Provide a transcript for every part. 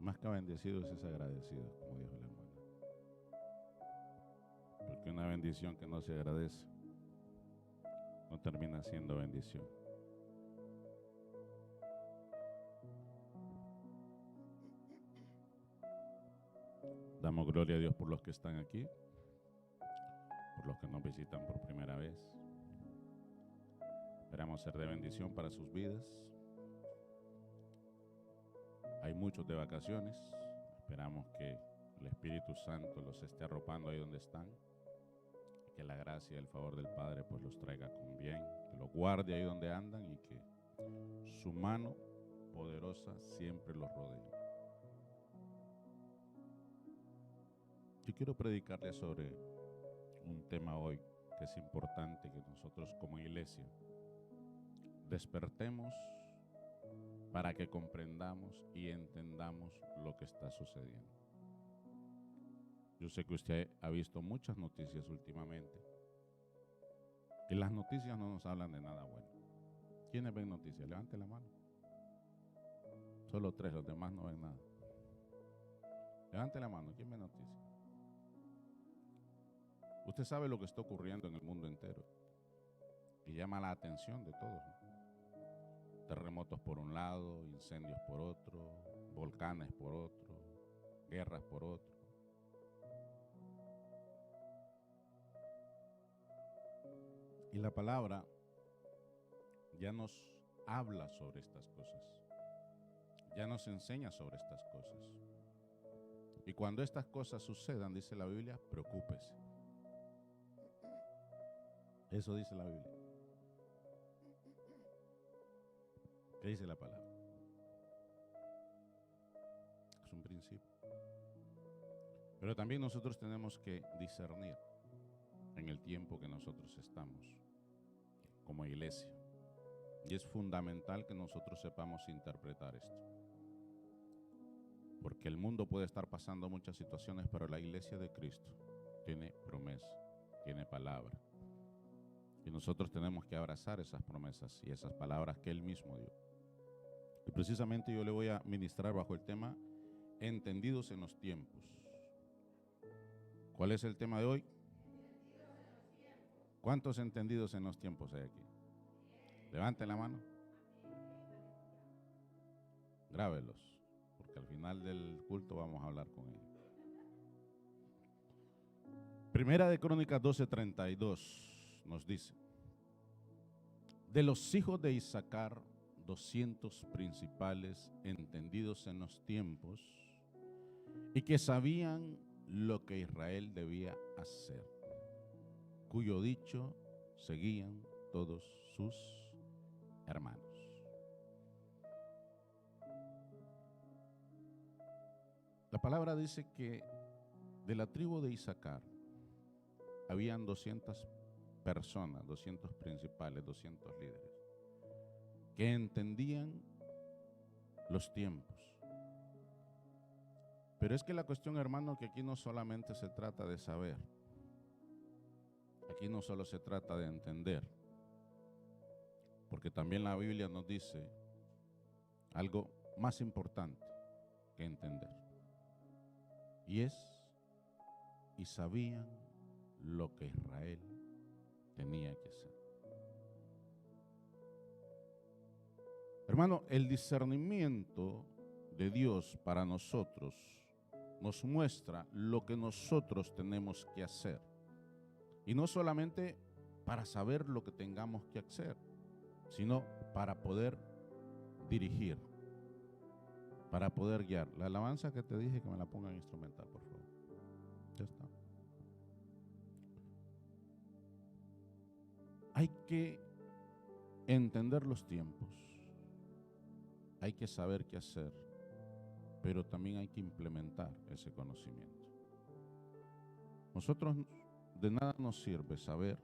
Más que bendecidos es agradecidos, como dijo la hermana. Porque una bendición que no se agradece no termina siendo bendición. Damos gloria a Dios por los que están aquí, por los que nos visitan por primera vez. Esperamos ser de bendición para sus vidas. Hay muchos de vacaciones. Esperamos que el Espíritu Santo los esté arropando ahí donde están. Y que la gracia y el favor del Padre pues los traiga con bien, que los guarde ahí donde andan y que su mano poderosa siempre los rodee. Yo quiero predicarles sobre un tema hoy que es importante que nosotros como iglesia despertemos para que comprendamos y entendamos lo que está sucediendo. Yo sé que usted ha visto muchas noticias últimamente y las noticias no nos hablan de nada bueno. ¿Quiénes ven noticias? Levante la mano. Solo 3, los demás no ven nada. Levante la mano, ¿quién ve noticias? Usted sabe lo que está ocurriendo en el mundo entero y llama la atención de todos, ¿no? Terremotos por un lado, incendios por otro, volcanes por otro, guerras por otro. Y la palabra ya nos habla sobre estas cosas, ya nos enseña sobre estas cosas. Y cuando estas cosas sucedan, dice la Biblia, preocúpese. Eso dice la Biblia. ¿Qué dice la palabra? Es un principio. Pero también nosotros tenemos que discernir en el tiempo que nosotros estamos como iglesia. Y es fundamental que nosotros sepamos interpretar esto. Porque el mundo puede estar pasando muchas situaciones, pero la iglesia de Cristo tiene promesa, tiene palabra. Y nosotros tenemos que abrazar esas promesas y esas palabras que Él mismo dio. Y precisamente yo le voy a ministrar bajo el tema entendidos en los tiempos. ¿Cuál es el tema de hoy? ¿Cuántos entendidos en los tiempos hay aquí? Levanten la mano. Grábelos, porque al final del culto vamos a hablar con ellos. Primera de Crónicas 12:32 nos dice: de los hijos de Isaacar, 200 principales entendidos en los tiempos y que sabían lo que Israel debía hacer, cuyo dicho seguían todos sus hermanos. La palabra dice que de la tribu de Isaacar habían 200 personas, 200 principales, 200 líderes, que entendían los tiempos. Pero es que la cuestión, hermano, que aquí no solamente se trata de saber, aquí no solo se trata de entender, porque también la Biblia nos dice algo más importante que entender, y sabían lo que Israel tenía que hacer. Hermano, el discernimiento de Dios para nosotros nos muestra lo que nosotros tenemos que hacer. Y no solamente para saber lo que tengamos que hacer, sino para poder dirigir, para poder guiar. La alabanza que te dije que me la pongan instrumental, por favor. Ya está. Hay que entender los tiempos, hay que saber qué hacer, pero también hay que implementar ese conocimiento. Nosotros de nada nos sirve saber,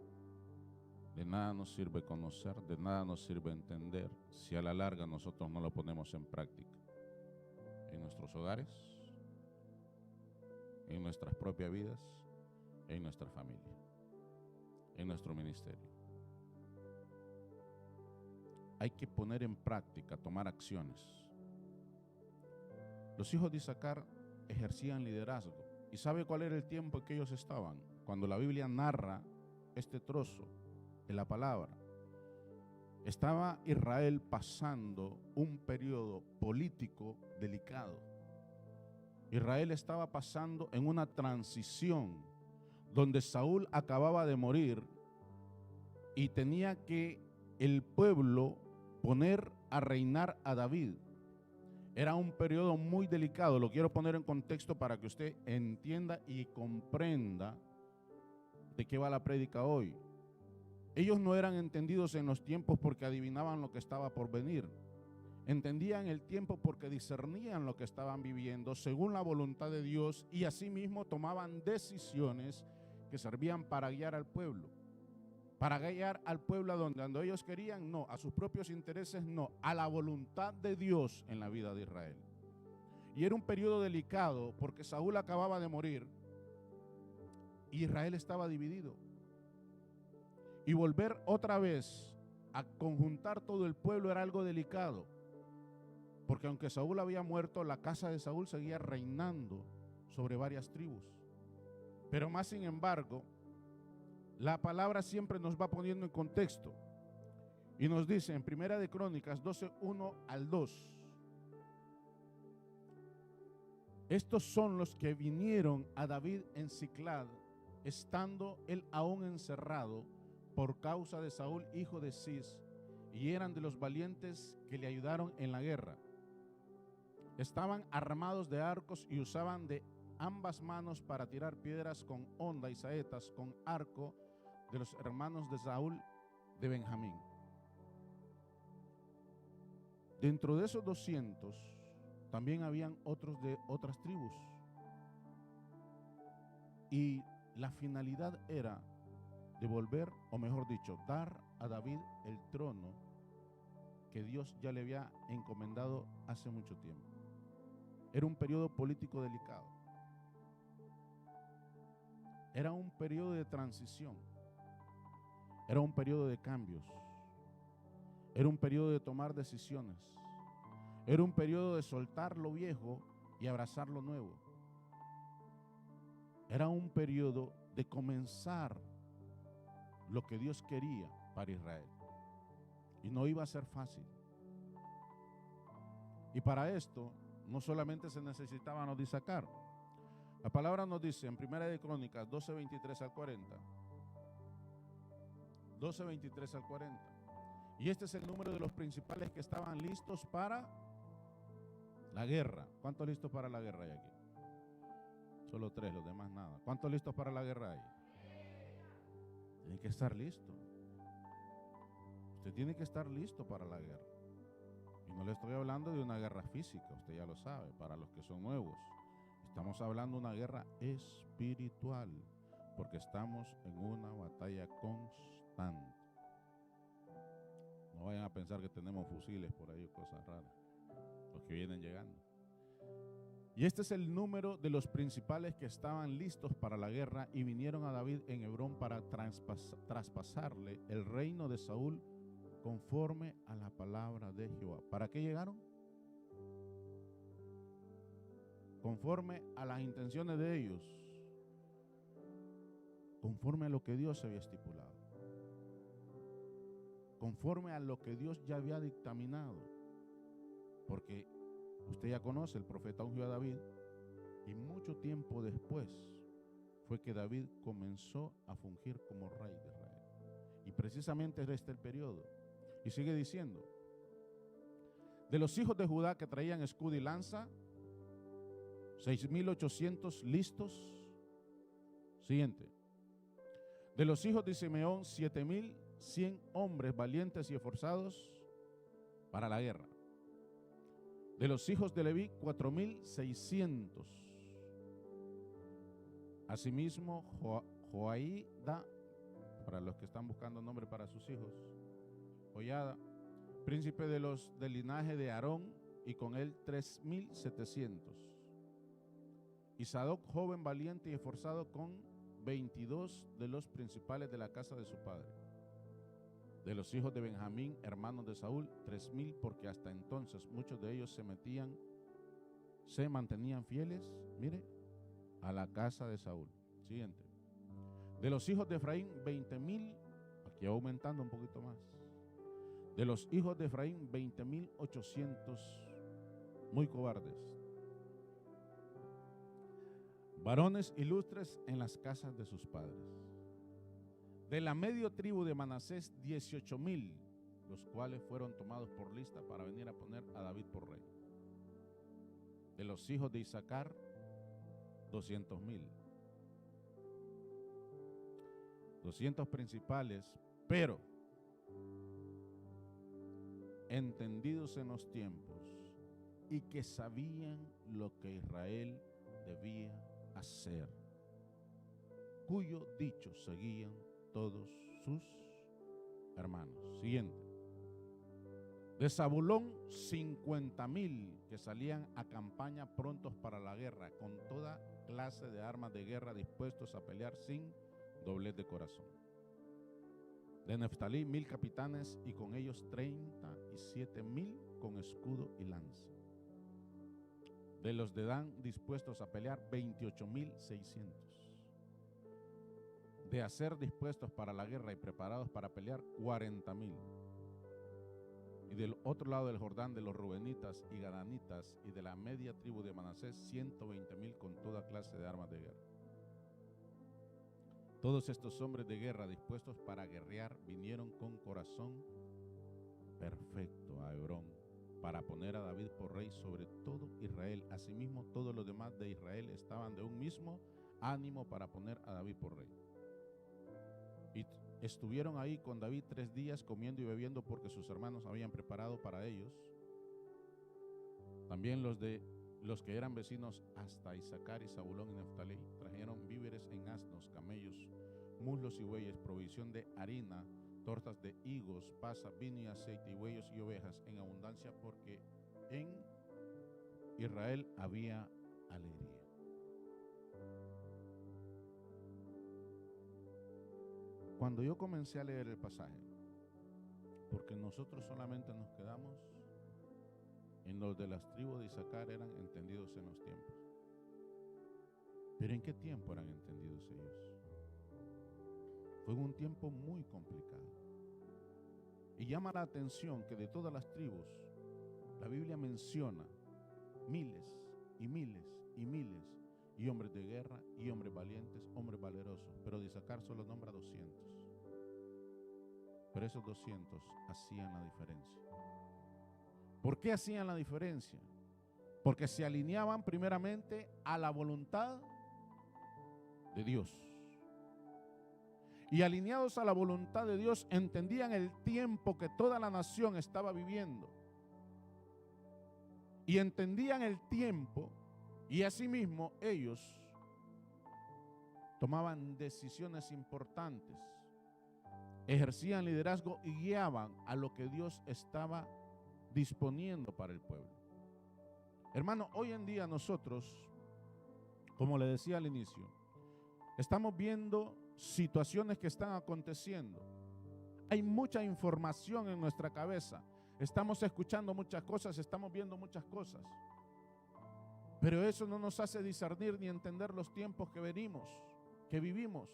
de nada nos sirve conocer, de nada nos sirve entender si a la larga nosotros no lo ponemos en práctica en nuestros hogares, en nuestras propias vidas, en nuestra familia, en nuestro ministerio. Hay que poner en práctica, tomar acciones. Los hijos de Isaacar ejercían liderazgo. ¿Y sabe cuál era el tiempo en que ellos estaban? Cuando la Biblia narra este trozo de la palabra, estaba Israel pasando un periodo político delicado. Israel estaba pasando en una transición donde Saúl acababa de morir y tenía que el pueblo poner a reinar a David. Era un periodo muy delicado, lo quiero poner en contexto para que usted entienda y comprenda de qué va la prédica hoy. Ellos no eran entendidos en los tiempos porque adivinaban lo que estaba por venir. Entendían el tiempo porque discernían lo que estaban viviendo según la voluntad de Dios y asimismo tomaban decisiones que servían para guiar al pueblo. Para guiar al pueblo a donde ellos querían, no, a sus propios intereses, no, a la voluntad de Dios en la vida de Israel. Y era un periodo delicado porque Saúl acababa de morir y Israel estaba dividido. Y volver otra vez a conjuntar todo el pueblo era algo delicado, porque aunque Saúl había muerto, la casa de Saúl seguía reinando sobre varias tribus. Pero más sin embargo, la palabra siempre nos va poniendo en contexto y nos dice en Primera de Crónicas 12, 1 al 2: estos son los que vinieron a David en Siclag, estando él aún encerrado por causa de Saúl, hijo de Cis, y eran de los valientes que le ayudaron en la guerra. Estaban armados de arcos y usaban de ambas manos para tirar piedras con honda y saetas con arco, de los hermanos de Saúl de Benjamín. Dentro de esos 200 también habían otros de otras tribus. Y la finalidad era devolver, o mejor dicho, dar a David el trono que Dios ya le había encomendado hace mucho tiempo. Era un periodo político delicado. Era un periodo de transición. Era un periodo de cambios. Era un periodo de tomar decisiones. Era un periodo de soltar lo viejo y abrazar lo nuevo. Era un periodo de comenzar lo que Dios quería para Israel. Y no iba a ser fácil. Y para esto no solamente se necesitaban los de Isaacar. La palabra nos dice en Primera de Crónicas 12, 23 al 40. 12, 23 al 40. Y este es el número de los principales que estaban listos para la guerra. ¿Cuántos listos para la guerra hay aquí? Solo 3, los demás nada. ¿Cuántos listos para la guerra hay? Tiene que estar listo. Usted tiene que estar listo para la guerra. Y no le estoy hablando de una guerra física, usted ya lo sabe, para los que son nuevos. Estamos hablando de una guerra espiritual, porque estamos en una batalla constante. No vayan a pensar que tenemos fusiles por ahí o cosas raras, los que vienen llegando. Y este es el número de los principales que estaban listos para la guerra y vinieron a David en Hebrón para traspasarle el reino de Saúl conforme a la palabra de Jehová. ¿Para qué llegaron? Conforme a las intenciones de ellos, conforme a lo que Dios había estipulado, conforme a lo que Dios ya había dictaminado, porque usted ya conoce, el profeta ungió a David y mucho tiempo después fue que David comenzó a fungir como rey de Israel. Y precisamente es este el periodo. Y sigue diciendo: de los hijos de Judá que traían escudo y lanza, 6,800 listos. Siguiente. De los hijos de Simeón, 7,100 hombres valientes y esforzados para la guerra. De los hijos de Leví, 4,600. Asimismo, Joaída, para los que están buscando nombre para sus hijos, Joiada, príncipe del linaje de Aarón, y con él 3,700. Y Sadoc, joven valiente y esforzado, con 22 de los principales de la casa de su padre. De los hijos de Benjamín, hermanos de Saúl, 3,000, porque hasta entonces muchos de ellos se mantenían fieles, mire, a la casa de Saúl. Siguiente. De los hijos de Efraín, 20,000, aquí va aumentando un poquito más. De los hijos de Efraín, 20,800 muy cobardes. Varones ilustres en las casas de sus padres. De la medio tribu de Manasés, 18,000, los cuales fueron tomados por lista para venir a poner a David por rey. De los hijos de Isaacar, 200,000. 200 principales, pero entendidos en los tiempos y que sabían lo que Israel debía hacer, cuyo dicho seguían todos sus hermanos. Siguiente. De Zabulón, 50,000 que salían a campaña prontos para la guerra, con toda clase de armas de guerra, dispuestos a pelear sin doblez de corazón. De Neftalí, 1,000 capitanes y con ellos 37,000 con escudo y lanza. De los de Dan, dispuestos a pelear, 28,600. De Aser, dispuestos para la guerra y preparados para pelear, 40,000. Y del otro lado del Jordán, de los Rubenitas y Gadanitas y de la media tribu de Manasés, 120,000 con toda clase de armas de guerra. Todos estos hombres de guerra dispuestos para guerrear vinieron con corazón perfecto a Hebrón para poner a David por rey sobre todo Israel. Asimismo, todos los demás de Israel estaban de un mismo ánimo para poner a David por rey. Y estuvieron ahí con David 3 días comiendo y bebiendo porque sus hermanos habían preparado para ellos. También los que eran vecinos hasta Isaacar y Zabulón y Neftalí trajeron víveres en asnos, camellos, muslos y bueyes, provisión de harina, tortas de higos, pasas, vino y aceite, y bueyes y ovejas en abundancia, porque en Israel había alegría. Cuando yo comencé a leer el pasaje, porque nosotros solamente nos quedamos en los de las tribus de Isaacar, eran entendidos en los tiempos. Pero ¿en qué tiempo eran entendidos ellos? Fue un tiempo muy complicado. Y llama la atención que de todas las tribus, la Biblia menciona miles y miles y miles, y hombres de guerra, y hombres valientes, hombres valerosos, pero de Isaacar solo nombra 200. Pero esos 200 hacían la diferencia. ¿Por qué hacían la diferencia? Porque se alineaban primeramente a la voluntad de Dios. Y alineados a la voluntad de Dios, entendían el tiempo que toda la nación estaba viviendo. Y entendían el tiempo, y asimismo ellos tomaban decisiones importantes, ejercían liderazgo y guiaban a lo que Dios estaba disponiendo para el pueblo. Hermano, hoy en día nosotros, como le decía al inicio, estamos viendo situaciones que están aconteciendo. Hay mucha información en nuestra cabeza. Estamos escuchando muchas cosas, estamos viendo muchas cosas. Pero eso no nos hace discernir ni entender los tiempos que vivimos.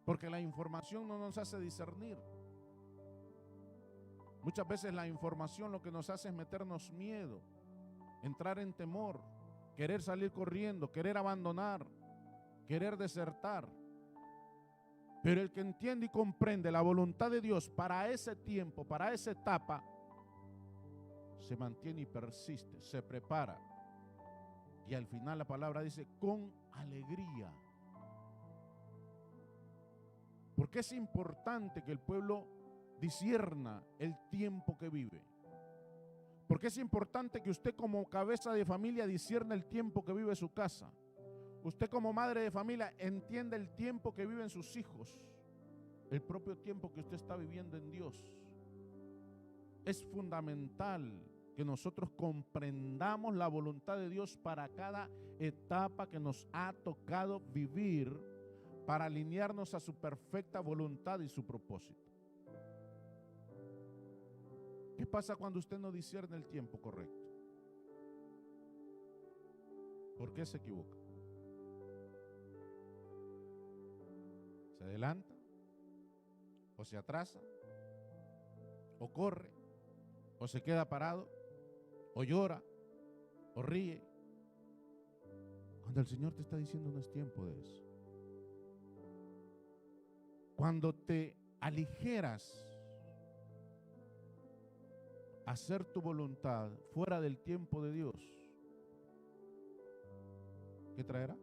Porque la información no nos hace discernir. Muchas veces la información lo que nos hace es meternos miedo, entrar en temor, querer salir corriendo, querer abandonar, querer desertar. Pero el que entiende y comprende la voluntad de Dios para ese tiempo, para esa etapa, se mantiene y persiste, se prepara. Y al final la palabra dice, con alegría. Porque es importante que el pueblo discierna el tiempo que vive. Porque es importante que usted como cabeza de familia discierna el tiempo que vive su casa. Usted como madre de familia entienda el tiempo que viven sus hijos, el propio tiempo que usted está viviendo en Dios. Es fundamental que nosotros comprendamos la voluntad de Dios para cada etapa que nos ha tocado vivir, para alinearnos a su perfecta voluntad y su propósito. ¿Qué pasa cuando usted no discierne el tiempo correcto? ¿Por qué se equivoca? ¿Se adelanta? ¿O se atrasa? ¿O corre? ¿O se queda parado? ¿O llora? ¿O ríe? Cuando el Señor te está diciendo no es tiempo de eso. Cuando te aligeras a hacer tu voluntad fuera del tiempo de Dios, ¿qué traerá?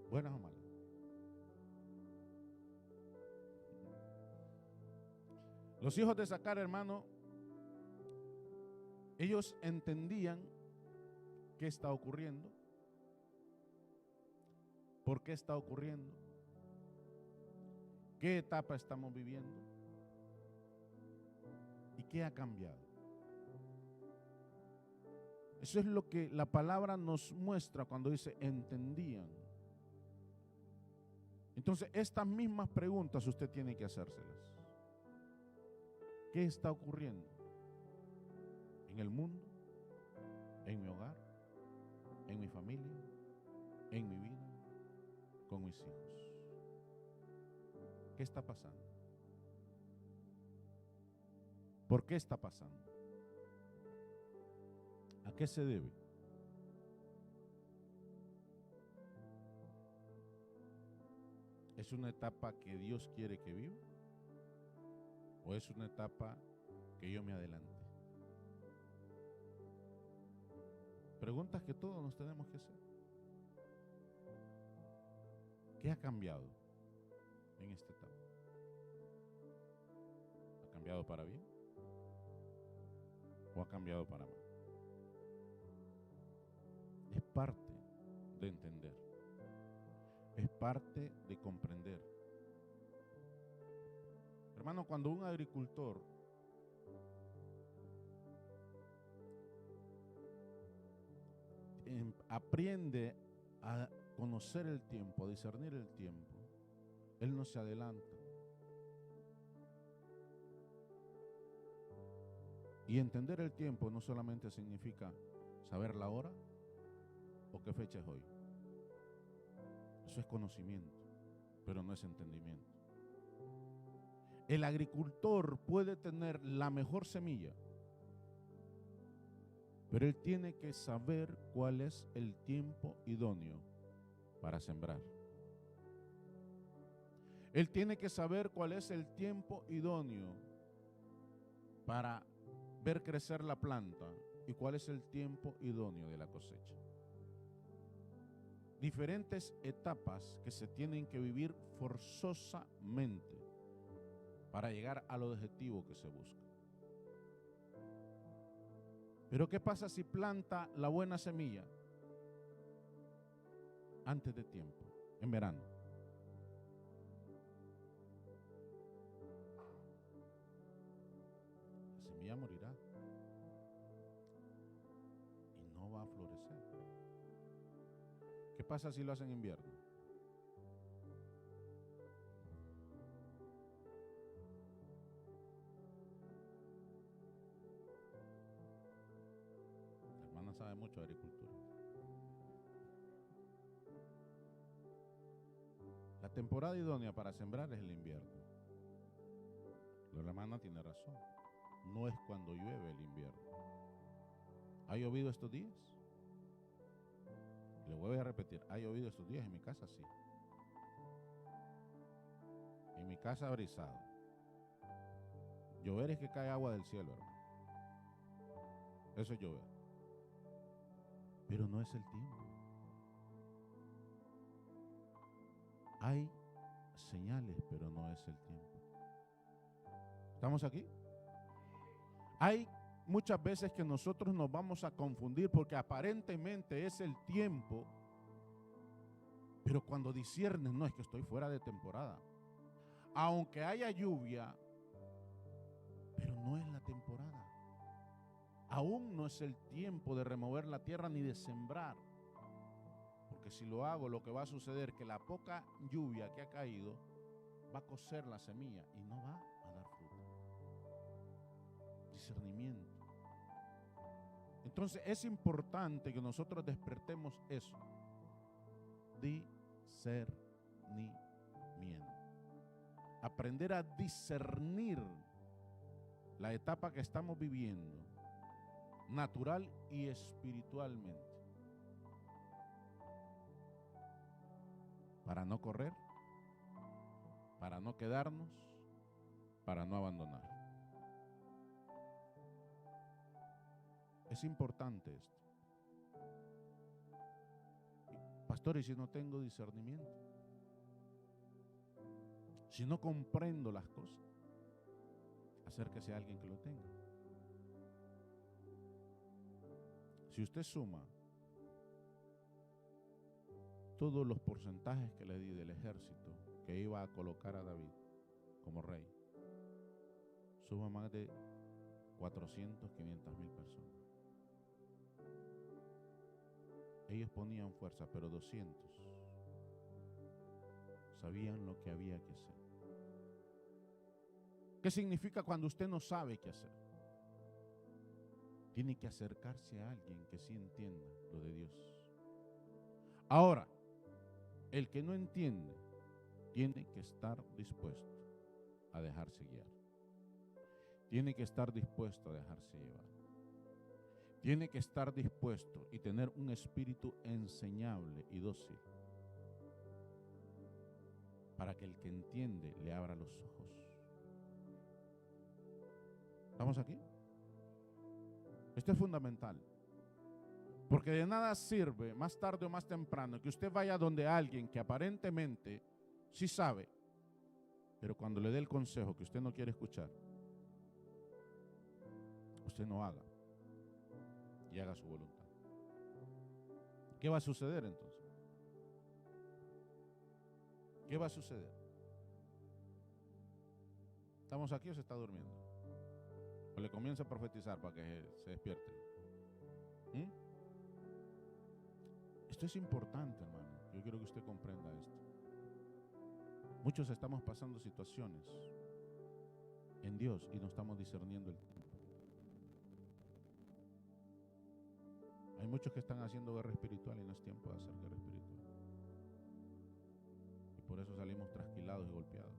¿Buenas o malas? Los hijos de Zacar, hermano, ellos entendían qué está ocurriendo, por qué está ocurriendo, qué etapa estamos viviendo y qué ha cambiado. Eso es lo que la palabra nos muestra cuando dice entendían. Entonces, estas mismas preguntas usted tiene que hacérselas. ¿Qué está ocurriendo en el mundo, en mi hogar, en mi familia, en mi vida, con mis hijos? ¿Qué está pasando? ¿Por qué está pasando? ¿A qué se debe? ¿Es una etapa que Dios quiere que viva? ¿O es una etapa que yo me adelante? Preguntas que todos nos tenemos que hacer. ¿Qué ha cambiado en esta etapa? ¿Ha cambiado para bien? ¿O ha cambiado para mal? Es parte de entender. Es parte de comprender. Hermano, cuando un agricultor aprende a conocer el tiempo, a discernir el tiempo, él no se adelanta. Y entender el tiempo no solamente significa saber la hora o qué fecha es hoy. Eso es conocimiento, pero no es entendimiento. El agricultor puede tener la mejor semilla, pero él tiene que saber cuál es el tiempo idóneo para sembrar. Él tiene que saber cuál es el tiempo idóneo para ver crecer la planta y cuál es el tiempo idóneo de la cosecha. Diferentes etapas que se tienen que vivir forzosamente para llegar al objetivo que se busca. Pero ¿qué pasa si planta la buena semilla antes de tiempo, en verano? La semilla morirá y no va a florecer. ¿Qué pasa si lo hacen en invierno? La hermana sabe mucho de agricultura. La temporada idónea para sembrar es el invierno. La hermana tiene razón. No es cuando llueve el invierno. ¿Ha llovido estos días? Le voy a repetir, ¿ha llovido estos días? En mi casa sí. En mi casa brisado. Llover es que cae agua del cielo, hermano. Eso es llover. Pero no es el tiempo. Hay señales, pero no es el tiempo. ¿Estamos aquí? Hay muchas veces que nosotros nos vamos a confundir porque aparentemente es el tiempo, pero cuando disciernes, no, es que estoy fuera de temporada. Aunque haya lluvia, pero no es la temporada. Aún no es el tiempo de remover la tierra ni de sembrar. Porque si lo hago, lo que va a suceder es que la poca lluvia que ha caído va a cocer la semilla y no va a dar fruto. Discernimiento. Entonces es importante que nosotros despertemos eso. Discernimiento. Aprender a discernir la etapa que estamos viviendo, natural y espiritualmente, para no correr, para no quedarnos, para no abandonar. Es importante esto. Pastor, ¿y si no tengo discernimiento? Si no comprendo las cosas, acérquese a alguien que lo tenga. Si usted suma todos los porcentajes que le di del ejército que iba a colocar a David como rey, suma más de 400, 500 mil personas. Ellos ponían fuerza, pero 200 sabían lo que había que hacer. ¿Qué significa cuando usted no sabe qué hacer? Tiene que acercarse a alguien que sí entienda lo de Dios. Ahora, el que no entiende tiene que estar dispuesto a dejarse guiar. Tiene que estar dispuesto a dejarse llevar. Tiene que estar dispuesto y tener un espíritu enseñable y dócil para que el que entiende le abra los ojos. ¿Estamos aquí? Esto es fundamental. Porque de nada sirve, más tarde o más temprano, que usted vaya donde alguien que aparentemente sí sabe, pero cuando le dé el consejo que usted no quiere escuchar, usted no haga y haga su voluntad. ¿Qué va a suceder entonces? ¿Qué va a suceder? ¿Estamos aquí o se está durmiendo? O le comienza a profetizar para que se despierte. Esto es importante, hermano. Yo quiero que usted comprenda esto. Muchos estamos pasando situaciones en Dios y no estamos discerniendo el tiempo. Hay muchos que están haciendo guerra espiritual y no es tiempo de hacer guerra espiritual. Y por eso salimos trasquilados y golpeados.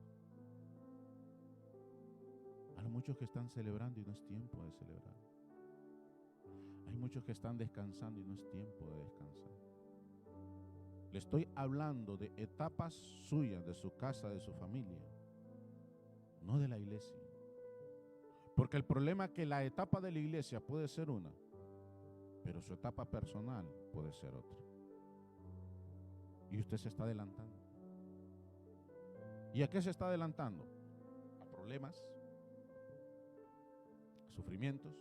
Hay muchos que están celebrando y no es tiempo de celebrar. Hay muchos que están descansando y no es tiempo de descansar. Le estoy hablando de etapas suyas, de su casa, de su familia, no de la iglesia. Porque el problema es que la etapa de la iglesia puede ser una, pero su etapa personal puede ser otra. Y usted se está adelantando. ¿Y a qué se está adelantando? A problemas, sufrimientos,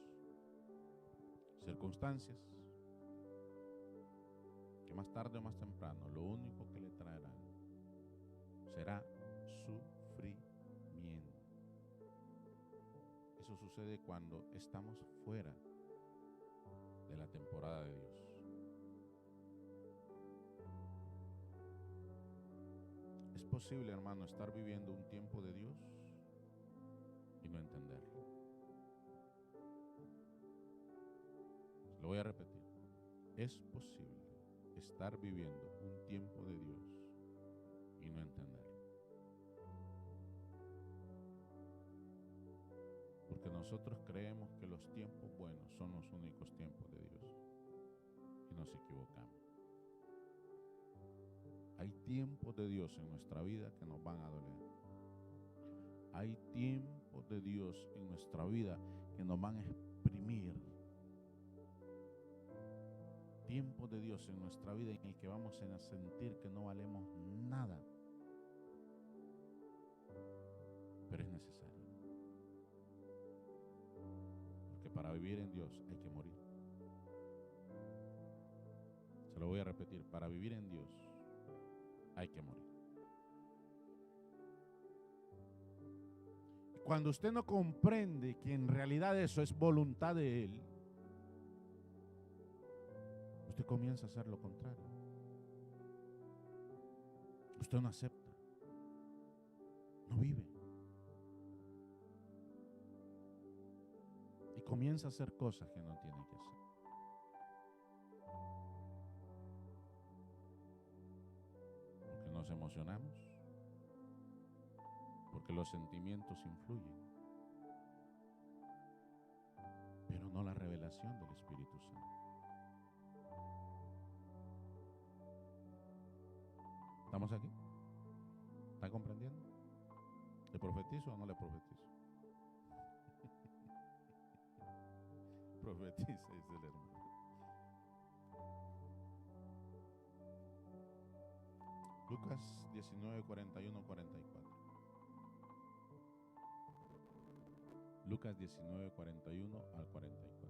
circunstancias, que más tarde o más temprano lo único que le traerán será sufrimiento. Eso sucede cuando estamos fuera de la temporada de Dios. Es posible, hermano, estar viviendo un tiempo de Dios y no entenderlo. Lo voy a repetir. Es posible estar viviendo un tiempo de Dios y no entenderlo. Porque nosotros creemos que los tiempos buenos son los únicos tiempos de Dios y nos equivocamos. Hay tiempos de Dios en nuestra vida que nos van a doler. Hay tiempos de Dios en nuestra vida que nos van a exprimir. Tiempo de Dios en nuestra vida en el que vamos a sentir que no valemos nada, pero es necesario, porque para vivir en Dios hay que morir. Se lo voy a repetir, para vivir en Dios hay que morir. Cuando usted no comprende que en realidad eso es voluntad de Él, usted comienza a hacer lo contrario. Usted no acepta, no vive. Y comienza a hacer cosas que no tiene que hacer. emocionamos, porque los sentimientos influyen, pero no la revelación del Espíritu Santo. ¿Estamos aquí? ¿Está comprendiendo? ¿Le profetizo o no le profetizo? Profetiza, dice el hermano. Lucas 19, 41, 44. Lucas 19, 41 al 44.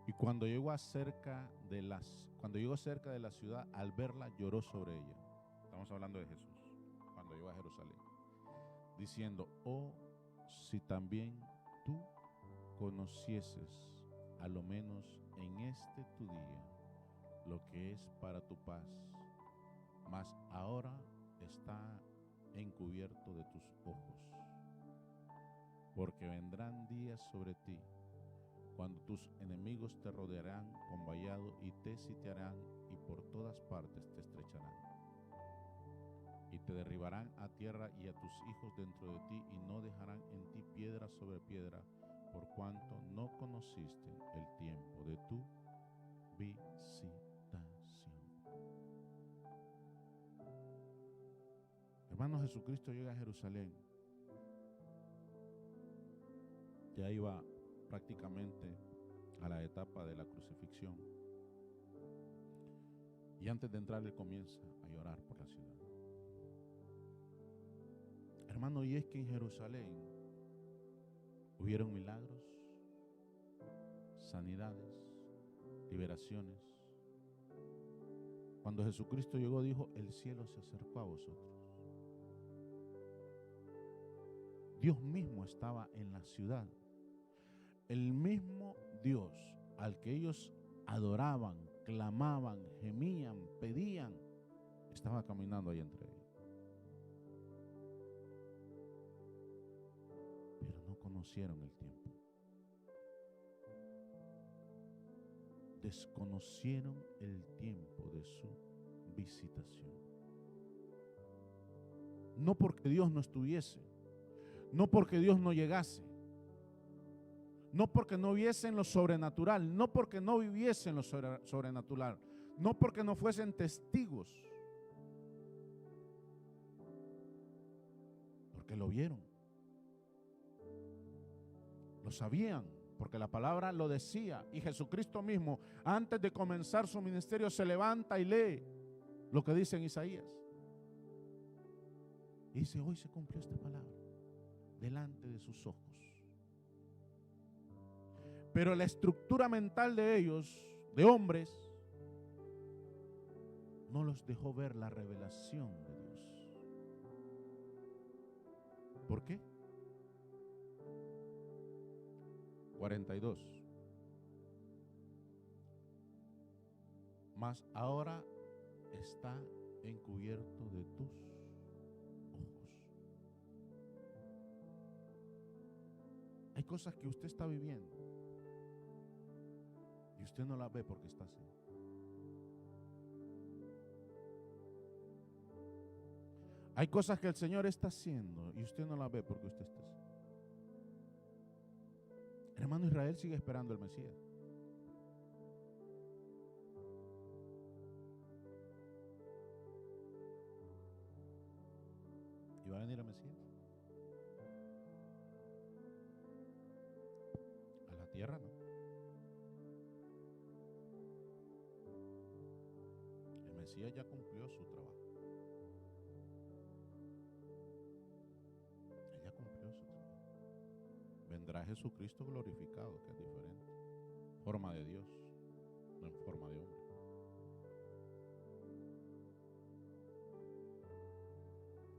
Y cuando llegó cerca de la ciudad, al verla, lloró sobre ella. Estamos hablando de Jesús, cuando llegó a Jerusalén, diciendo: oh, si también tú conocieses, a lo menos en este tu día, lo que es para tu paz, mas ahora está encubierto de tus ojos. Porque vendrán días sobre ti, cuando tus enemigos te rodearán con vallado y te sitiarán, y por todas partes te estrecharán. Y te derribarán a tierra y a tus hijos dentro de ti, y no dejarán en ti piedra sobre piedra, por cuanto no conociste el tiempo de tu visitación. Hermano, Jesucristo llega a Jerusalén. Ya iba prácticamente a la etapa de la crucifixión. Y antes de entrar, él comienza a llorar por la ciudad. Hermano, y es que en Jerusalén hubieron milagros, sanidades, liberaciones. Cuando Jesucristo llegó, dijo: el cielo se acercó a vosotros. Dios mismo estaba en la ciudad. El mismo Dios al que ellos adoraban, clamaban, gemían, pedían, estaba caminando ahí entre ellos. Pero no conocieron el tiempo. Desconocieron el tiempo de su visitación. No porque Dios no estuviese, no porque Dios no llegase, no porque no viesen lo sobrenatural, no porque no viviesen lo sobrenatural, no porque no fuesen testigos, porque lo vieron, lo sabían, porque la palabra lo decía. Y Jesucristo mismo, antes de comenzar su ministerio, se levanta y lee lo que dice en Isaías. Y dice: hoy se cumplió esta palabra delante de sus ojos. Pero la estructura mental de ellos, de hombres, no los dejó ver la revelación de Dios. ¿Por qué? 42. Mas ahora está encubierto de tus ojos. Hay cosas que usted está viviendo y usted no las ve porque está así. Hay cosas que el Señor está haciendo y usted no las ve porque usted está así. Hermano, Israel sigue esperando el Mesías. ¿Y va a venir el Mesías? A la tierra no. El Mesías ya cumplió su trabajo. Él ya cumplió su trabajo. Vendrá Jesucristo glorificado, que es diferente. Forma de Dios, no en forma de hombre.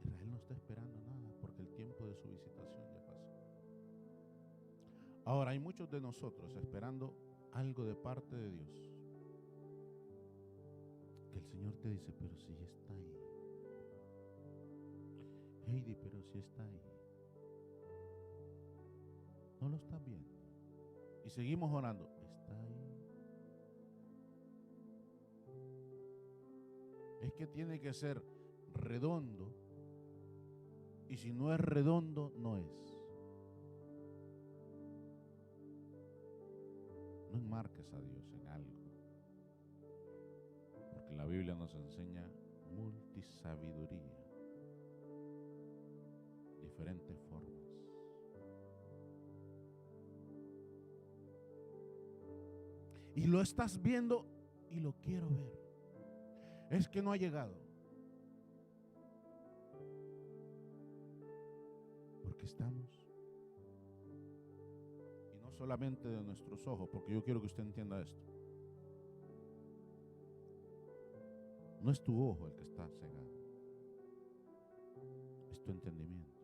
Israel no está esperando nada porque el tiempo de su visitación ya pasó. Ahora hay muchos de nosotros esperando algo de parte de Dios, que el Señor te dice: pero si ya está ahí. Heidi, pero si está ahí. No lo estás viendo. Y seguimos orando: está ahí. Es que tiene que ser redondo, y si no es redondo, no es. No enmarques a Dios en algo, porque la Biblia nos enseña multisabiduría, diferentes formas. Y lo estás viendo y lo quiero ver. Es que no ha llegado. Porque estamos, y no solamente de nuestros ojos, porque yo quiero que usted entienda esto. No es tu ojo el que está cegado, es tu entendimiento.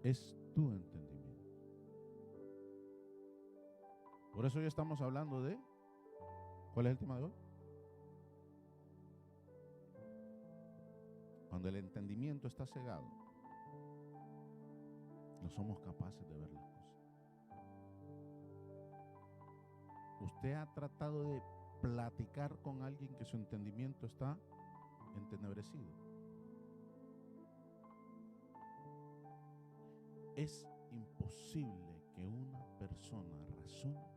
Es tu entendimiento. Por eso ya estamos hablando de, ¿cuál es el tema de hoy? Cuando el entendimiento está cegado, no somos capaces de ver las cosas. ¿Usted ha tratado de platicar con alguien que su entendimiento está entenebrecido? Es imposible que una persona razone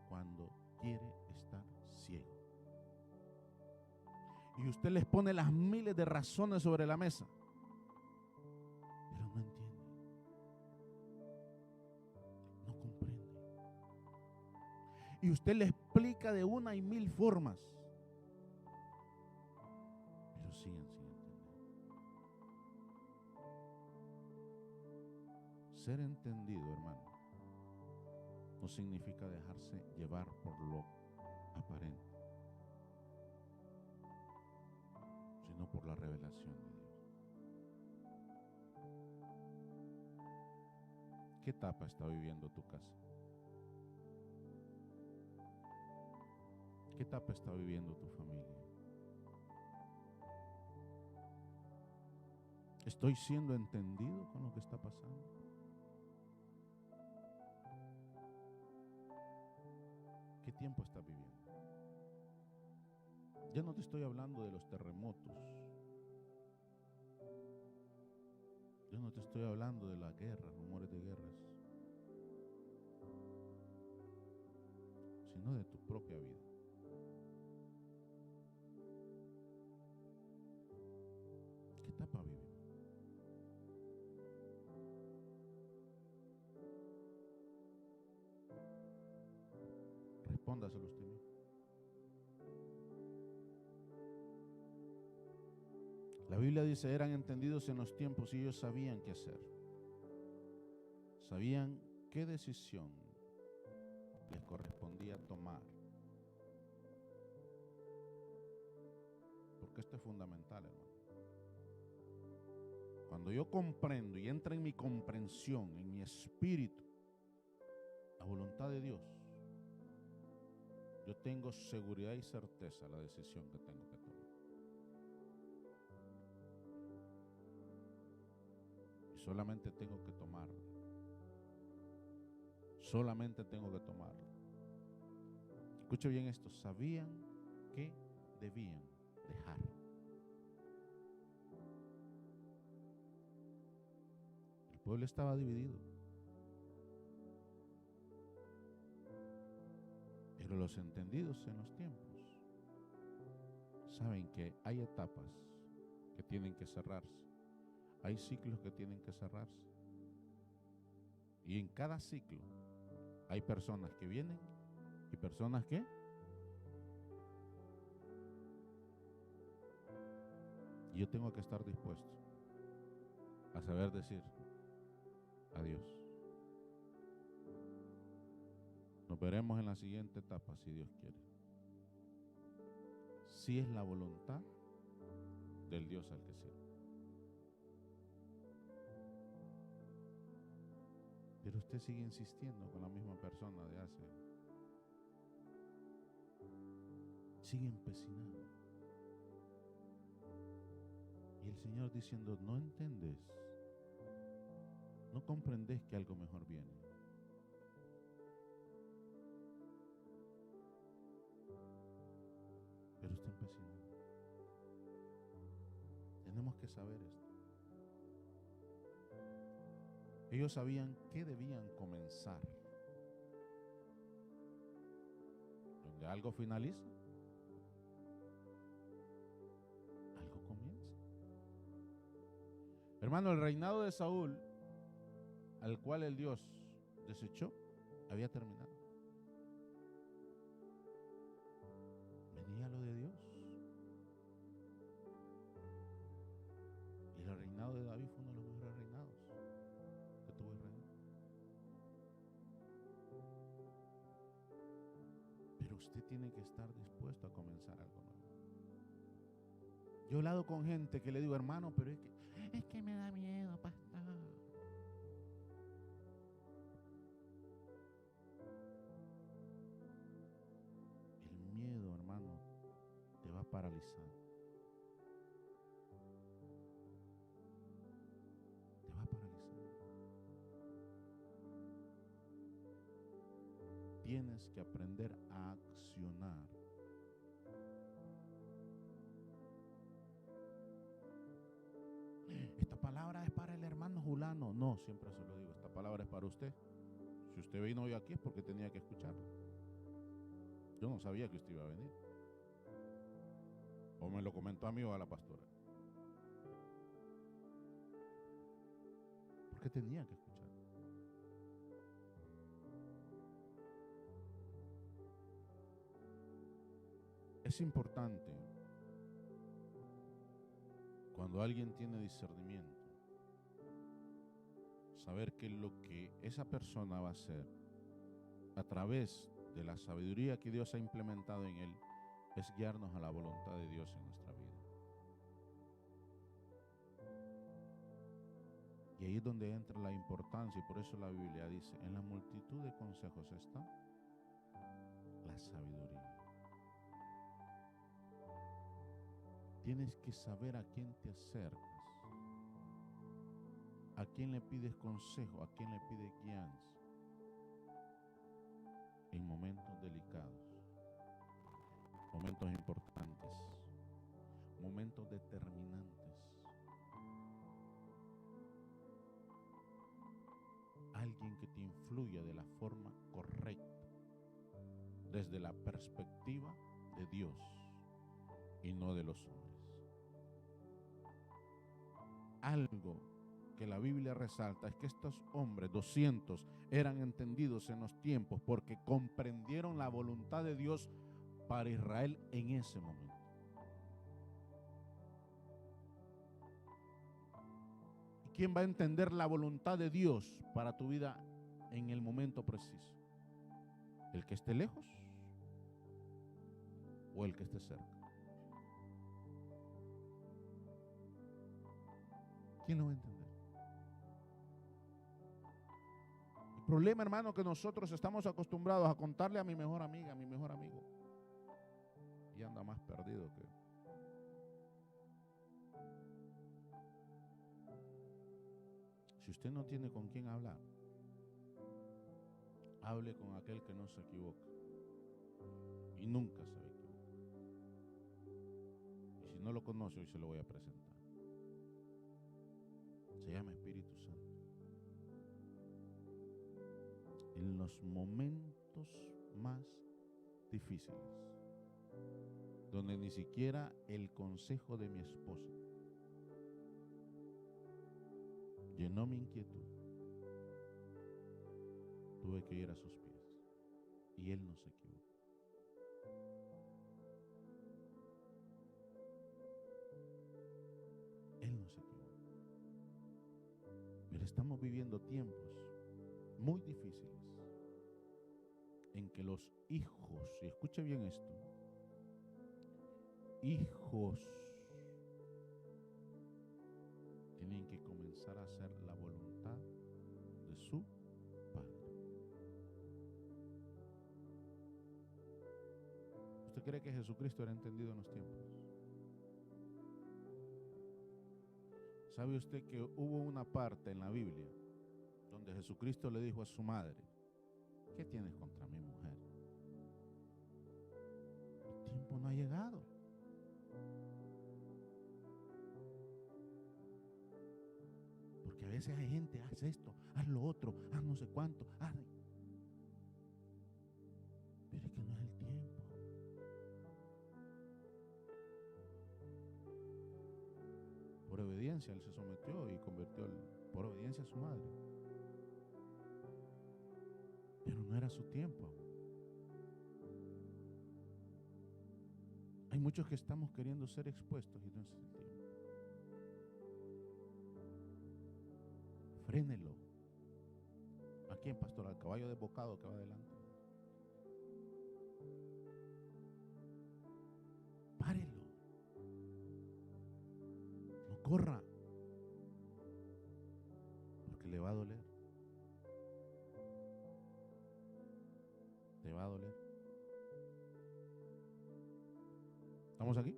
cuando quiere estar ciego. Y usted les pone las miles de razones sobre la mesa, pero no entiende, no comprende. Y usted le explica de una y mil formas, pero siguen sin entender. Ser entendido, hermano, no significa dejarse llevar por lo aparente, sino por la revelación de Dios. ¿Qué etapa está viviendo tu casa? ¿Qué etapa está viviendo tu familia? ¿Estoy siendo entendido con lo que está pasando? ¿Qué tiempo estás viviendo? Ya no te estoy hablando de los terremotos. Yo no te estoy hablando de la guerra, rumores de guerras, sino de tu propia vida. ¿Qué etapa vives? Respóndaselo usted mismo. La Biblia dice, eran entendidos en los tiempos y ellos sabían qué hacer. Sabían qué decisión les correspondía tomar. Porque esto es fundamental, hermano. Cuando yo comprendo y entra en mi comprensión, en mi espíritu, la voluntad de Dios, yo tengo seguridad y certeza de la decisión que tengo que tomar. Y solamente tengo que tomarla. Solamente tengo que tomarla. Escuche bien esto. Sabían que debían dejar. El pueblo estaba dividido. Pero los entendidos en los tiempos saben que hay etapas que tienen que cerrarse. Hay ciclos que tienen que cerrarse. Y en cada ciclo hay personas que vienen y personas que y yo tengo que estar dispuesto a saber decir adiós. Nos veremos en la siguiente etapa, si Dios quiere. Si es la voluntad del Dios al que sirve. Pero usted sigue insistiendo con la misma persona de hace. Sigue empecinado. Y el Señor diciendo, no entendés, no comprendés que algo mejor viene. empecinado. Tenemos que saber esto. Ellos sabían que debían comenzar. Donde algo finaliza, algo comienza. Hermano, el reinado de Saúl, al cual el Dios desechó, había terminado. Venía lo de Dios. Y el reinado de David fue uno de los mejores reinados que tuvo Israel. Pero usted tiene que estar dispuesto a comenzar algo nuevo. Yo he hablado con gente que le digo, hermano, pero es que me da miedo, pastor. El miedo, hermano, te va a paralizar. Te va a paralizar. Tienes que aprender a accionar. Esta palabra es para el hermano Julano. No, siempre se lo digo, esta palabra es para usted. Si usted vino hoy aquí es porque tenía que escucharlo. Yo no sabía que usted iba a venir. O me lo comentó a mí o a la pastora. Porque tenía que escucharlo. Es importante cuando alguien tiene discernimiento, saber que lo que esa persona va a hacer a través de la sabiduría que Dios ha implementado en él es guiarnos a la voluntad de Dios en nuestra vida. Y ahí es donde entra la importancia, y por eso la Biblia dice, en la multitud de consejos está la sabiduría. Tienes que saber a quién te acercas, a quién le pides consejo, a quién le pides guianza en momentos delicados, momentos importantes, momentos determinantes. Alguien que te influya de la forma correcta, desde la perspectiva de Dios y no de los hombres. Algo que la Biblia resalta es que estos hombres, 200, eran entendidos en los tiempos porque comprendieron la voluntad de Dios para Israel en ese momento. ¿Y quién va a entender la voluntad de Dios para tu vida en el momento preciso? ¿El que esté lejos o el que esté cerca? ¿Quién lo va a entender? El problema, hermano, que nosotros estamos acostumbrados a contarle a mi mejor amiga, a mi mejor amigo, y anda más perdido que... Si usted no tiene con quién hablar, hable con aquel que no se equivoca y nunca se va a equivocar. Y si no lo conoce, hoy se lo voy a presentar. Se llama Espíritu Santo. En los momentos más difíciles, donde ni siquiera el consejo de mi esposa llenó mi inquietud, tuve que ir a sus pies y Él no se equivocó. Él no se equivocó. Pero estamos viviendo tiempos muy difíciles en que los hijos, y escuche bien esto, hijos tienen que comenzar a hacer la voluntad de su padre. ¿Usted cree que Jesucristo era entendido en los tiempos? ¿Sabe usted que hubo una parte en la Biblia donde Jesucristo le dijo a su madre: ¿qué tienes contra mi mujer? El tiempo no ha llegado. veces hay gente, haz esto, haz lo otro, haz no sé cuánto, haz. Pero es que no es el tiempo. Por obediencia él se sometió y convirtió por obediencia a su madre. Pero no era su tiempo. Hay muchos que estamos queriendo ser expuestos y no es el tiempo. Frénelo. ¿A quién, pastor? Al caballo desbocado que va adelante. Párelo. No corra. Porque le va a doler. Te va a doler. ¿Estamos aquí?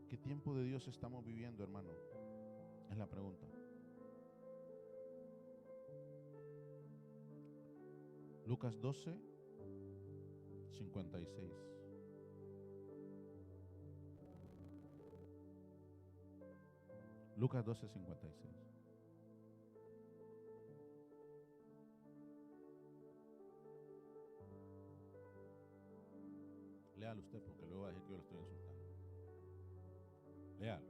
¿Qué tiempo de Dios estamos viviendo, hermano? Es la pregunta. Lucas 12, 56. Lucas 12, 56. Léalo usted porque luego va a decir que yo lo estoy insultando. Léalo.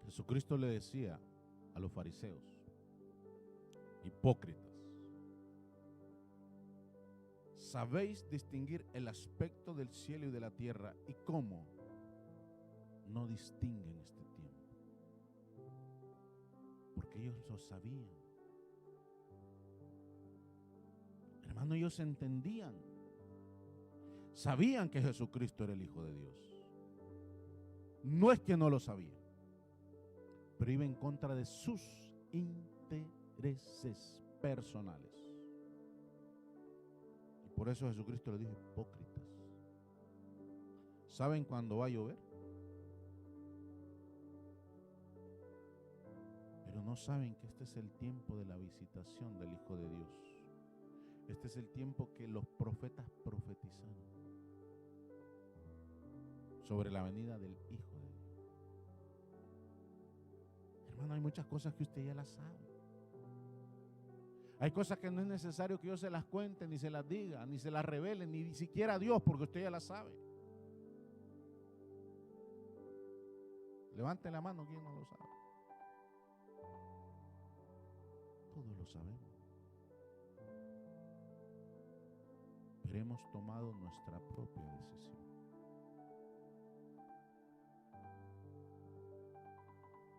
Jesucristo le decía a los fariseos, hipócritas, ¿sabéis distinguir el aspecto del cielo y de la tierra? ¿Y cómo no distinguen este tiempo? Porque ellos lo sabían. Hermano, ellos entendían. Sabían que Jesucristo era el Hijo de Dios. No es que no lo sabían, pero iba en contra de sus intereses personales. Y por eso Jesucristo le dijo, hipócritas. ¿Saben cuándo va a llover? Pero no saben que este es el tiempo de la visitación del Hijo de Dios. Este es el tiempo que los profetas profetizaron sobre la venida del Hijo de Dios. Hermano, hay muchas cosas que usted ya las sabe. Hay cosas que no es necesario que yo se las cuente, ni se las diga, ni se las revele, ni siquiera a Dios, porque usted ya las sabe. Levante la mano, ¿quién no lo sabe? Todos lo sabemos. Pero hemos tomado nuestra propia decisión.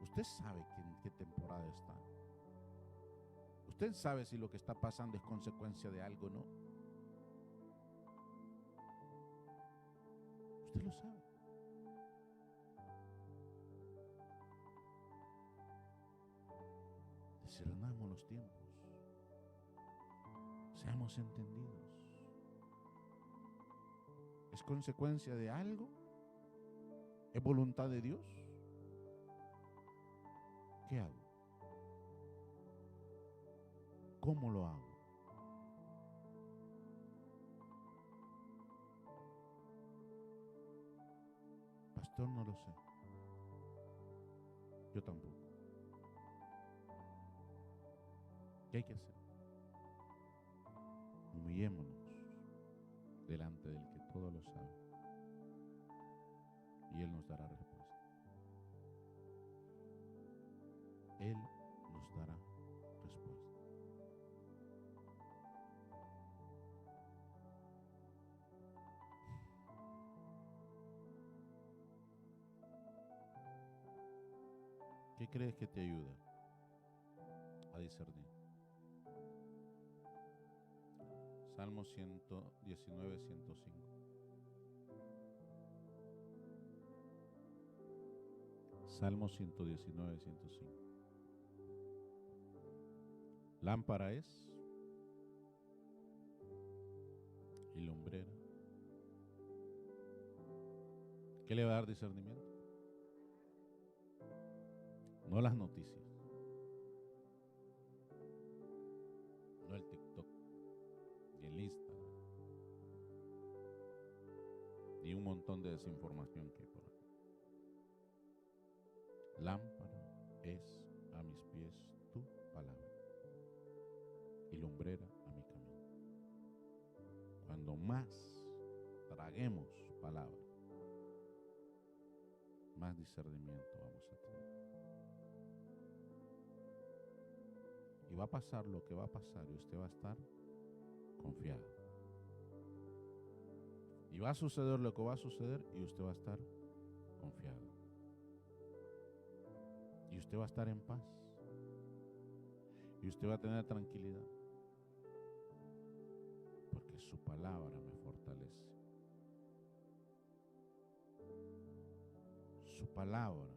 Usted sabe en qué temporada está. Usted sabe si lo que está pasando es consecuencia de algo o no. Usted lo sabe. Discernamos los tiempos. Seamos entendidos. ¿Es consecuencia de algo? ¿Es voluntad de Dios? ¿Qué hago? ¿Cómo lo hago? Pastor, no lo sé. Yo tampoco. ¿Qué hay que hacer? Humillémonos delante del que todo lo sabe y Él nos dará respuesta. Él nos dará respuesta. ¿Qué crees que te ayuda a discernir? Salmo 119, 105. Salmo 119, 105. Lámpara es y lumbrera. ¿Qué le va a dar discernimiento? No las noticias. y un montón de desinformación que hay por ahí. Lámpara es a mis pies tu palabra y lumbrera a mi camino. Cuando más traguemos palabra, más discernimiento vamos a tener. Y va a pasar lo que va a pasar y usted va a estar confiado. Y va a suceder lo que va a suceder y usted va a estar confiado. Y usted va a estar en paz. Y usted va a tener tranquilidad. Porque su palabra me fortalece. Su palabra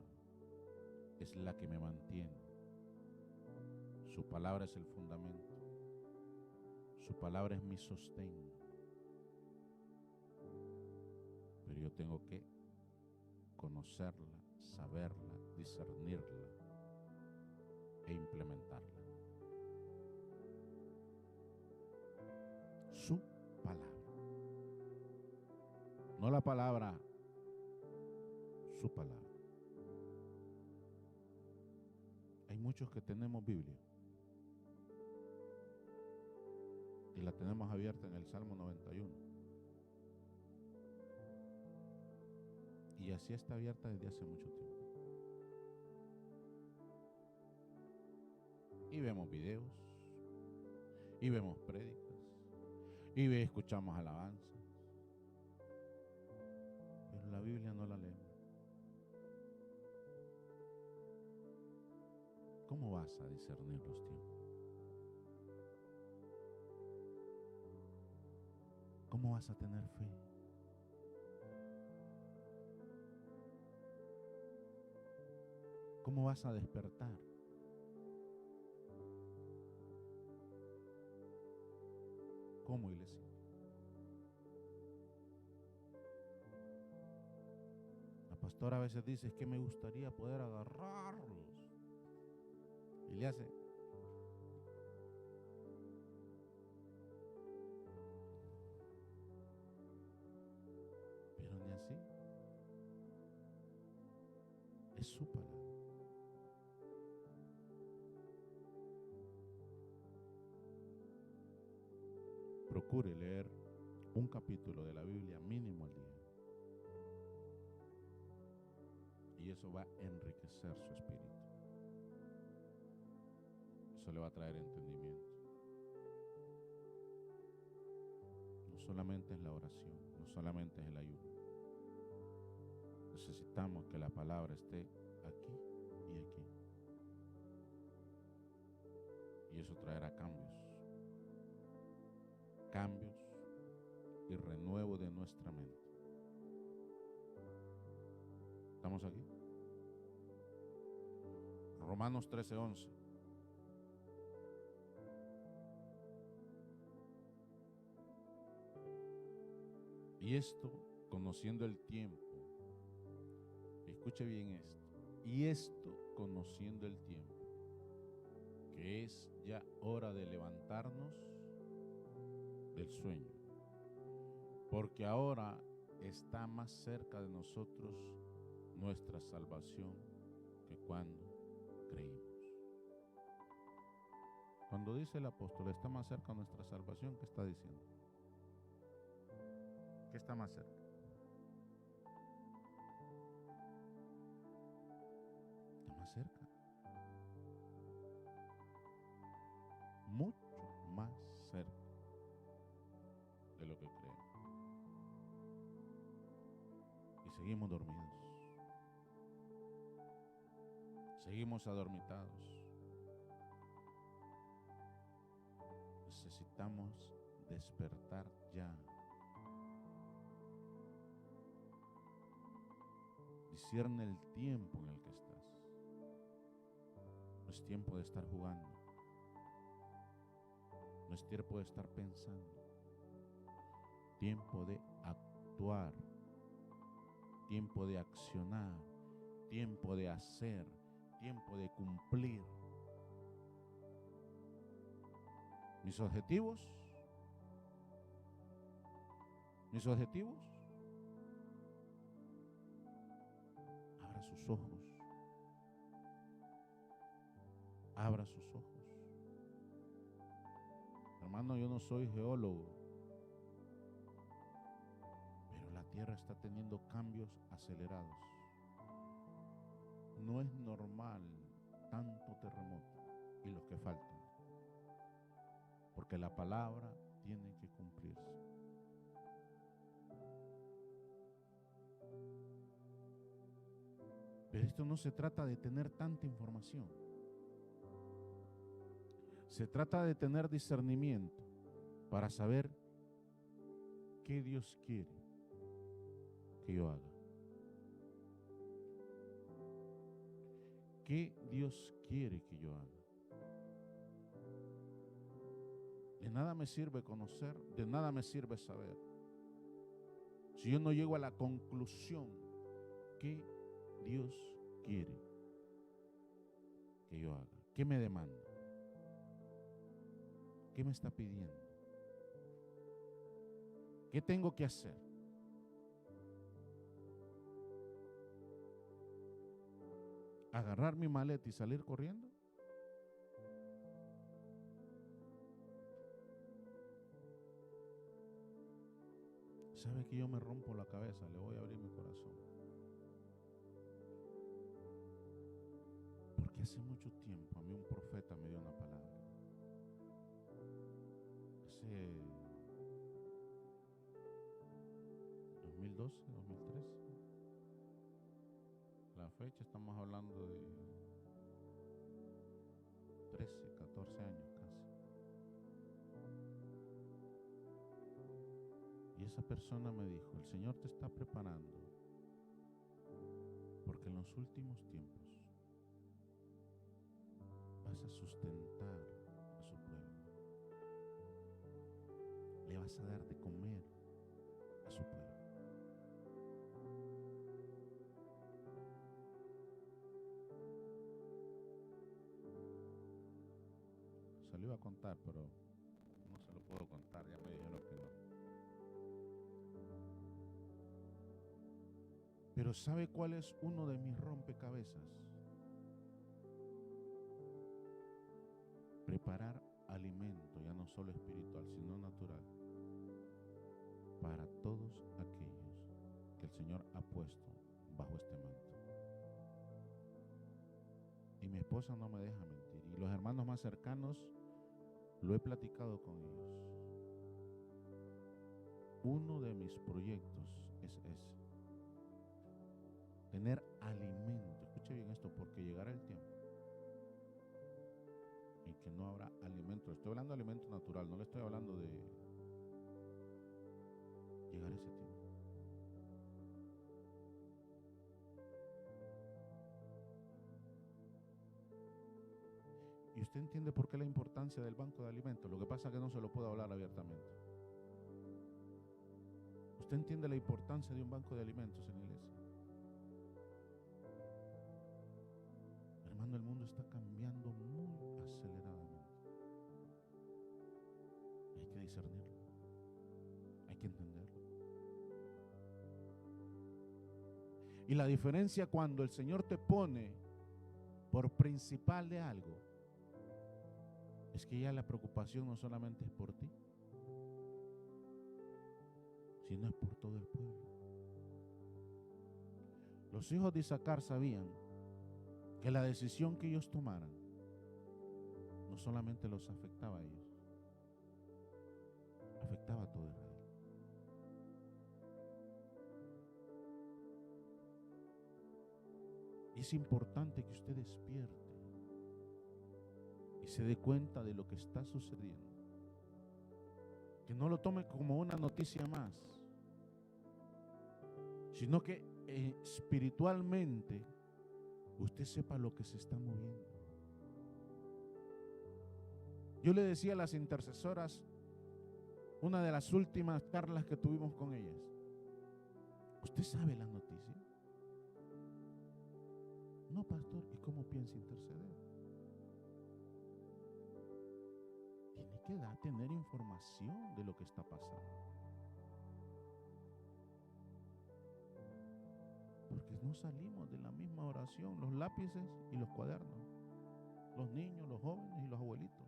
es la que me mantiene. Su palabra es el fundamento. Su palabra es mi sostén. Pero yo tengo que conocerla, saberla, discernirla e implementarla. Su palabra. No la palabra, su palabra. Hay muchos que tenemos Biblia y la tenemos abierta en el Salmo 91. Y así está abierta desde hace mucho tiempo. Y vemos videos, y vemos prédicas, y escuchamos alabanzas. Pero la Biblia no la leemos. ¿Cómo vas a discernir los tiempos? ¿Cómo vas a tener fe? ¿Cómo vas a despertar? ¿Cómo, iglesia? La pastora a veces dice, es que me gustaría poder agarrarlos. Y le hace. Pero ni así. Es su palabra. Procure leer un capítulo de la Biblia mínimo al día. Y eso va a enriquecer su espíritu. Eso le va a traer entendimiento. No solamente es la oración, no solamente es el ayuno. Necesitamos que la palabra esté aquí y aquí. Y eso traerá cambios. Cambios y renuevo de nuestra mente. ¿Estamos aquí? Romanos 13:11. Y esto, conociendo el tiempo, escuche bien esto, y esto conociendo el tiempo, que es ya hora de levantarnos del sueño, porque ahora está más cerca de nosotros nuestra salvación que cuando creímos. Cuando dice el apóstol, está más cerca nuestra salvación, ¿qué está diciendo? ¿Qué está más cerca? Está más cerca. Mucho más cerca de lo que creemos. Y seguimos dormidos. Seguimos adormitados. Necesitamos despertar ya. Discierne el tiempo en el que estás. No es tiempo de estar jugando. No es tiempo de estar pensando. Tiempo de actuar. Tiempo de accionar. Tiempo de hacer. Tiempo de cumplir. Mis objetivos sus ojos. Abra sus ojos. Hermano, yo no soy geólogo, pero la tierra está teniendo cambios acelerados. No es normal tanto terremoto y los que faltan, porque la palabra tiene que cumplirse. Pero esto no se trata de tener tanta información. Se trata de tener discernimiento para saber qué Dios quiere que yo haga. ¿Qué Dios quiere que yo haga? De nada me sirve conocer, de nada me sirve saber, si yo no llego a la conclusión que Dios quiere que yo haga. ¿Qué me demanda? ¿Qué me está pidiendo? ¿Qué tengo que hacer? ¿Agarrar mi maleta y salir corriendo? ¿Sabe que yo me rompo la cabeza? Le voy a abrir mi corazón. Porque hace mucho tiempo a mí un profeta me dio una palabra. Hace 2012, 2013. La fecha estamos hablando de 13, 14 años casi. Y esa persona me dijo, el Señor te está preparando porque en los últimos tiempos vas a sustentar a su pueblo. Le vas a dar de comer a su pueblo. Se lo iba a contar, pero no se lo puedo contar, ya me dijeron que no. Pero ¿sabe cuál es uno de mis rompecabezas? Preparar alimento, ya no solo espiritual, sino natural, para todos aquellos que el Señor ha puesto bajo este manto. Y mi esposa no me deja mentir, y los hermanos más cercanos lo he platicado con ellos. Uno de mis proyectos es ese: tener alimento. Escuche bien esto, porque llegará el tiempo en que no habrá alimento. Estoy hablando de alimento natural, no le estoy hablando de llegar ese tiempo. ¿Y usted entiende por qué la importancia del banco de alimentos? Lo que pasa es que no se lo puedo hablar abiertamente. ¿Usted entiende la importancia de un banco de alimentos en la iglesia? Hermano, el mundo está cambiando muy aceleradamente. Y hay que discernirlo. Hay que entenderlo. Y la diferencia cuando el Señor te pone por principal de algo, es que ya la preocupación no solamente es por ti, sino es por todo el pueblo. Los hijos de Isaacar sabían que la decisión que ellos tomaran no solamente los afectaba a ellos, afectaba a todo Israel. Y es importante que usted despierte y se dé cuenta de lo que está sucediendo. Que no lo tome como una noticia más, sino que espiritualmente usted sepa lo que se está moviendo. Yo le decía a las intercesoras, una de las últimas charlas que tuvimos con ellas: ¿usted sabe la noticia? No, pastor. ¿Y cómo piensa interceder? Tiene que tener información de lo que está pasando. Porque no salimos de la misma oración, los lápices y los cuadernos, los niños, los jóvenes y los abuelitos.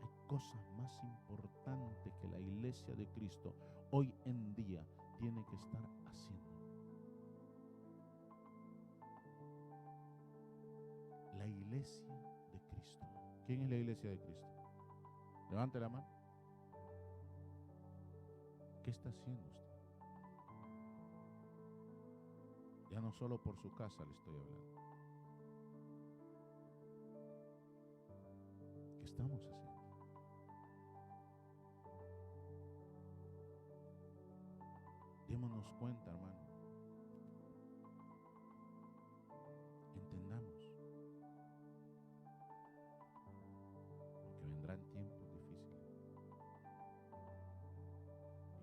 Hay cosas más importantes que la iglesia de Cristo hoy en día tiene que estar haciendo. La iglesia de Cristo. ¿Quién es la iglesia de Cristo? Levante la mano. ¿Qué está haciendo usted? Ya no solo por su casa le estoy hablando. ¿Qué estamos haciendo? Démonos cuenta, hermano. Entendamos que vendrán tiempos difíciles.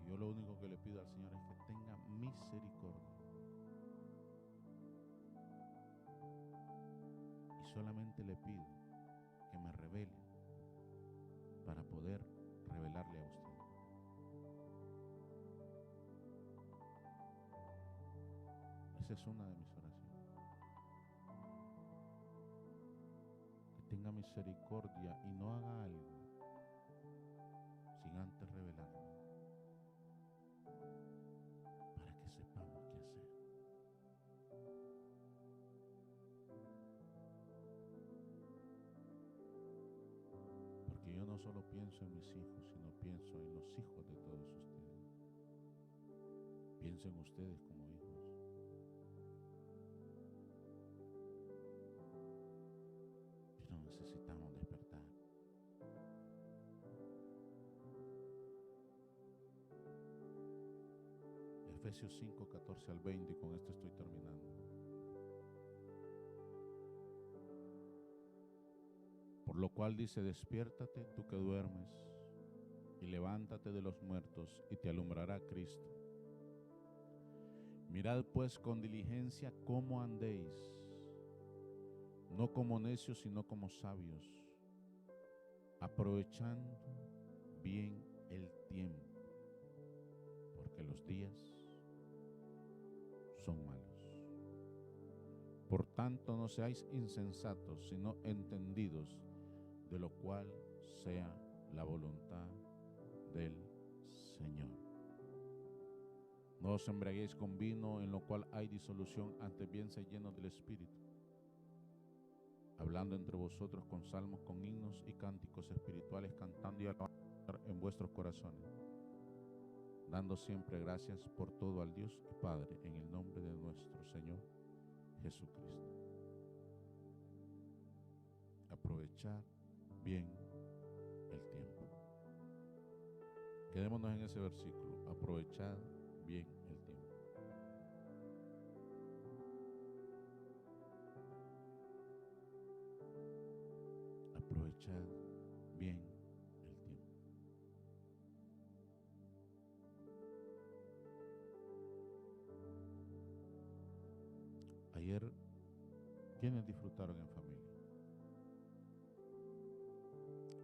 Y yo lo único que le pido al Señor es que tenga misericordia. Y solamente le pido que me revele para poder revelarle a usted. Esa es una de mis oraciones. Que tenga misericordia y no haga algo sin antes revelarlo, para que sepamos qué hacer. Porque yo no solo pienso en mis hijos, sino pienso en los hijos de todos ustedes. Pienso en ustedes como hijos. Pero necesitamos despertar. Efesios 5, 14 al 20, y con esto estoy terminando. Por lo cual dice: despiértate tú que duermes, y levántate de los muertos, y te alumbrará Cristo. Mirad pues con diligencia cómo andéis, no como necios, sino como sabios, aprovechando bien el tiempo, porque los días son malos. Por tanto, no seáis insensatos, sino entendidos de lo cual sea la voluntad del Señor. No os embriaguéis con vino, en lo cual hay disolución, antes bien sed llenos del Espíritu, hablando entre vosotros con salmos, con himnos y cánticos espirituales, cantando y alabando en vuestros corazones, dando siempre gracias por todo al Dios y Padre, en el nombre de nuestro Señor Jesucristo. Aprovechar bien el tiempo. Quedémonos en ese versículo: aprovechar bien el tiempo. Aprovechar bien el tiempo. Ayer, ¿quiénes disfrutaron en familia?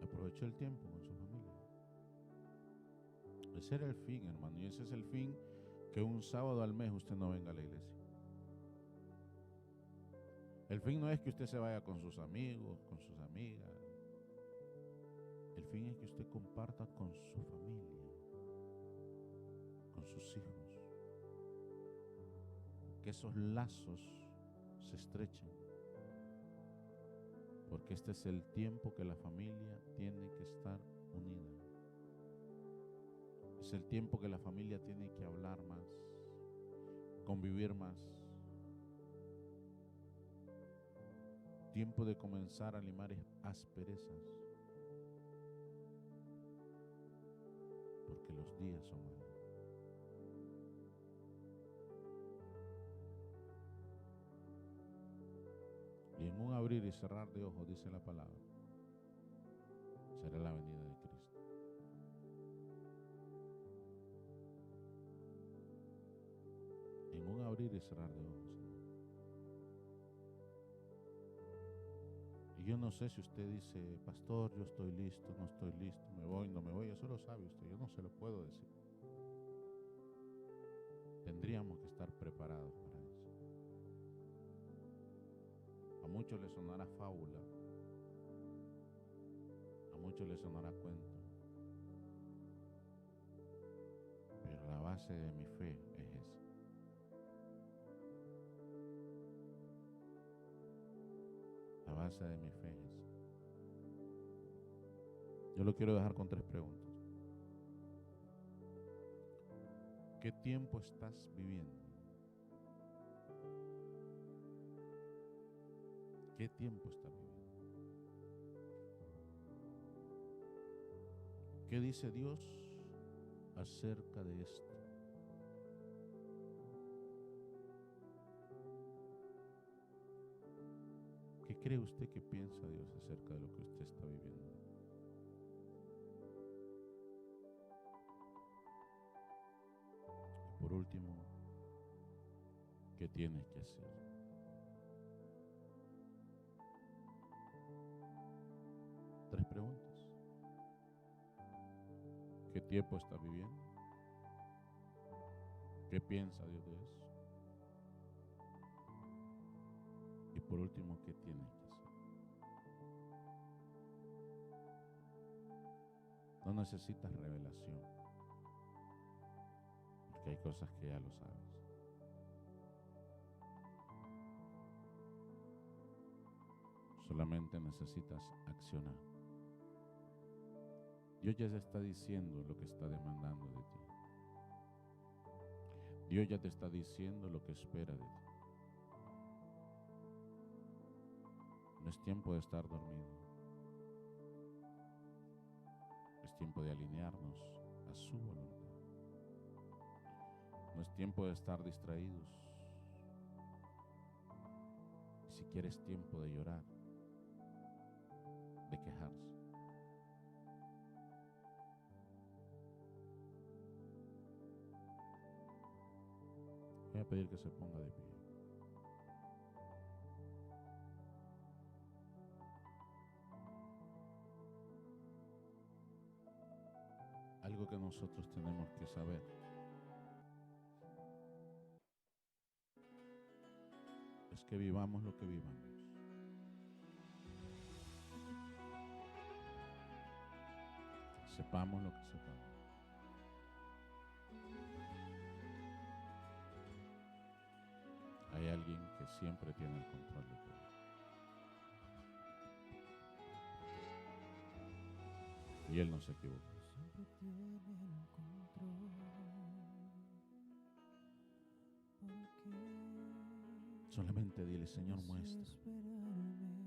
Aprovechó el tiempo con su familia. Ese era el fin, hermano, y ese es el fin, que un sábado al mes usted no venga a la iglesia. El fin no es que usted se vaya con sus amigos, con sus amigas. El fin es que usted comparta con su familia, con sus hijos, que esos lazos se estrechen, porque este es el tiempo que la familia tiene que estar unida. Es el tiempo que la familia tiene que hablar más, convivir más. Tiempo de comenzar a limar asperezas, porque los días son malos. Y en un abrir y cerrar de ojos, dice la palabra, será la venida de Cristo. En un abrir y cerrar de ojos. Y yo no sé si usted dice: pastor, yo estoy listo, no estoy listo, me voy, no me voy. Eso lo sabe usted, yo no se lo puedo decir. Tendríamos que estar estar preparados para eso. A muchos les sonará fábula, a muchos les sonará cuento, pero la base de mi fe es esa. La base de mi fe es esa. Yo lo quiero dejar con 3 preguntas. ¿Qué tiempo estás viviendo? ¿Qué tiempo estás viviendo? ¿Qué dice Dios acerca de esto? ¿Qué cree usted que piensa Dios acerca de lo que usted está viviendo? Y por último, ¿qué tienes que hacer? Tres preguntas. ¿Qué tiempo está viviendo? ¿Qué piensa Dios de eso? Y por último, ¿qué tienes que hacer? No necesitas revelación, porque hay cosas que ya lo sabes. Solamente necesitas accionar. Dios ya te está diciendo lo que está demandando de ti. Dios ya te está diciendo lo que espera de ti. No es tiempo de estar dormido. Es tiempo de alinearnos a su voluntad. No es tiempo de estar distraídos. Ni siquiera es tiempo de llorar, de quejarse. Voy a pedir que se ponga de pie. Algo que nosotros tenemos que saber es que vivamos lo que vivamos. Sepamos lo que sepamos. Hay alguien que siempre tiene el control de todo. Y Él no se equivoca. Siempre tiene el control. Solamente dile, Señor, Porque muestra. esperarme